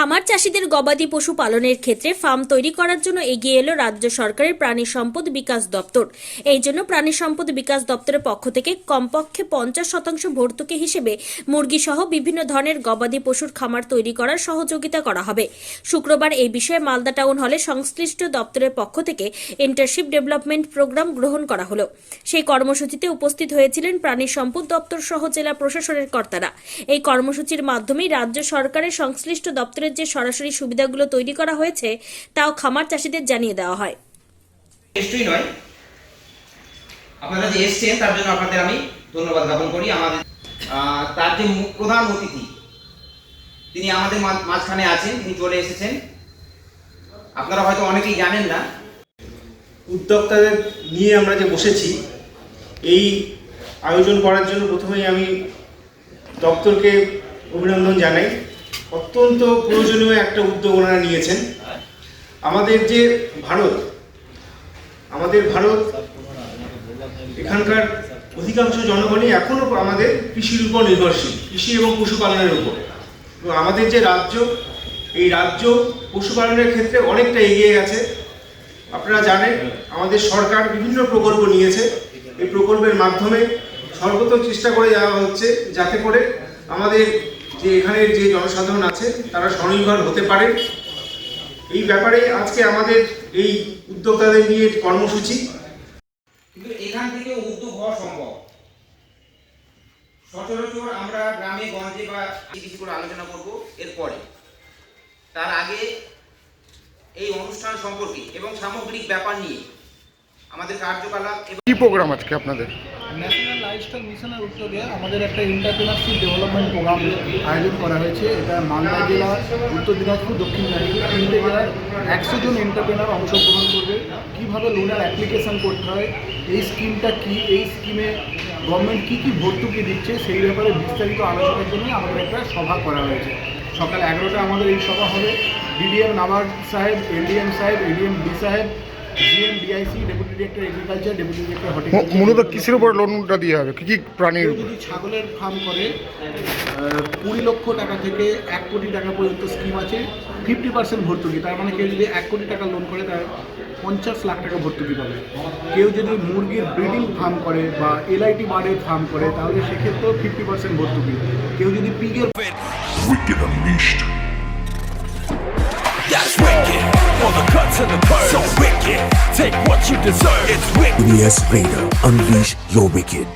খামার চাষীদের গবাদি পশু পালনের ক্ষেত্রে ফার্ম তৈরি করার জন্য এগিয়ে এলো রাজ্য সরকারের প্রাণী সম্পদ বিকাশ দপ্তর। এই জন্য প্রাণী সম্পদ বিকাশ দপ্তরের পক্ষ থেকে কমপক্ষে 50% ভর্তুকি হিসেবে মুরগি সহ বিভিন্ন ধরনের গবাদি পশুর খামার তৈরি করার সহযোগিতা করা হবে। শুক্রবার এই বিষয়ে মালদা টাউন হলে সংশ্লিষ্ট দপ্তরের পক্ষ থেকে ইন্টার্নশিপ ডেভেলপমেন্ট প্রোগ্রাম গ্রহণ করা হলো। সেই কর্মসূচিতে উপস্থিত হয়েছিলেন প্রাণী সম্পদ দপ্তর সহ জেলা প্রশাসনের কর্তারা। এই কর্মসূচির মাধ্যমে রাজ্য সরকারের সংশ্লিষ্ট দপ্তরের যে সরাসরি সুবিধাগুলো তৈরি করা হয়েছে তাও খামার চাষীদের জানিয়ে দেওয়া হয়। নিশ্চয়ই নয়, আপনারা যে এসেছেন তার জন্য আপনাদের আমি ধন্যবাদ জ্ঞাপন করি। আমাদের তার যে প্রধান অতিথি তিনি আমাদের মাঝখানে আছেন, তিনি চলে এসেছেন। আপনারা হয়তো অনেকেই জানেন না, উদ্যোক্তাদের নিয়ে আমরা যে বসেছি এই আয়োজন করার জন্য প্রথমেই আমি দপ্তরকে অভিনন্দন জানাই। অত্যন্ত প্রয়োজনীয় একটা উদ্যোগ ওনারা নিয়েছেন। আমাদের ভারত এখানকার অধিকাংশ জনগণই এখনও আমাদের কৃষির উপর নির্ভরশীল, কৃষি এবং পশুপালনের উপর। এবং আমাদের যে রাজ্য, এই রাজ্য পশুপালনের ক্ষেত্রে অনেকটা এগিয়ে গেছে। আপনারা জানেন আমাদের সরকার বিভিন্ন প্রকল্প নিয়েছে। এই প্রকল্পের মাধ্যমে সর্বত চেষ্টা করে যাওয়া হচ্ছে যাতে করে আমাদের যে এখানের যে জনসাধারণ আছে তারা স্বনির্ভর হতে পারে। এই ব্যাপারে আজকে আমাদের এই উদ্যোক্তাদের নিয়ে কর্মসূচি। কিন্তু এখান থেকে উদ্যোগ হওয়া সম্ভব। সচরাচর আমরা গ্রামে গঞ্জে বা কিছু করে আলোচনা করব এরপরে। তার আগে এই অনুষ্ঠান সম্পর্কে এবং সামগ্রিক ব্যাপার নিয়ে আমাদের কার্যকলাপ কি প্রোগ্রাম আজকে আপনাদের? ন্যাশনাল লাইভস্টক মিশনের উদ্যোগে আমাদের একটা এন্টারপ্রেনারশিপ ডেভেলপমেন্ট প্রোগ্রাম আয়োজন করা হয়েছে। এটা মালদা জেলা, উত্তর দিনাজপুর, দক্ষিণ দিনাজপুর তিনটে জেলার 100 জন এন্টারপ্রেনার অংশগ্রহণ করবে। কীভাবে লোনের অ্যাপ্লিকেশান করতে হয়, এই স্কিমটা কী, এই স্কিমে গভর্নমেন্ট কী কী ভর্তুকি দিচ্ছে সেই ব্যাপারে বিস্তারিত আলোচনার জন্য আমাদের একটা সভা করা হয়েছে। সকাল 11টায় আমাদের এই সভা হবে। ডিডিএম নাবার্ড সাহেব, এলডিএম সাহেব, এডিএম ডি সাহেব, GM DIC, deputy director agriculture, deputy director horticulture. মূলত কিসের উপর লোনটা দিয়ে হবে? কি কি প্রাণীর? যদি ছাগলের ফার্ম করে 20 লক্ষ টাকা থেকে 1 কোটি টাকা পর্যন্ত স্কিম আছে। 50% ভর্তুকি, তার মানে কেউ যদি 1 কোটি টাকা লোন করে তার 50 লাখ টাকা ভর্তুকি পাবে। কেউ যদি মুরগির ব্রিডিং ফার্ম করে বা এলআইটি বার্ডের ফার্ম করে তাহলে সেক্ষেত্রেও 50% ভর্তুকি। কেউ যদি পিগের Wicked Unleashed. That's wicked. All the cuts and the curves. So wicked. Take what you deserve. It's wicked. Yes, Vader. Unleash your wicked.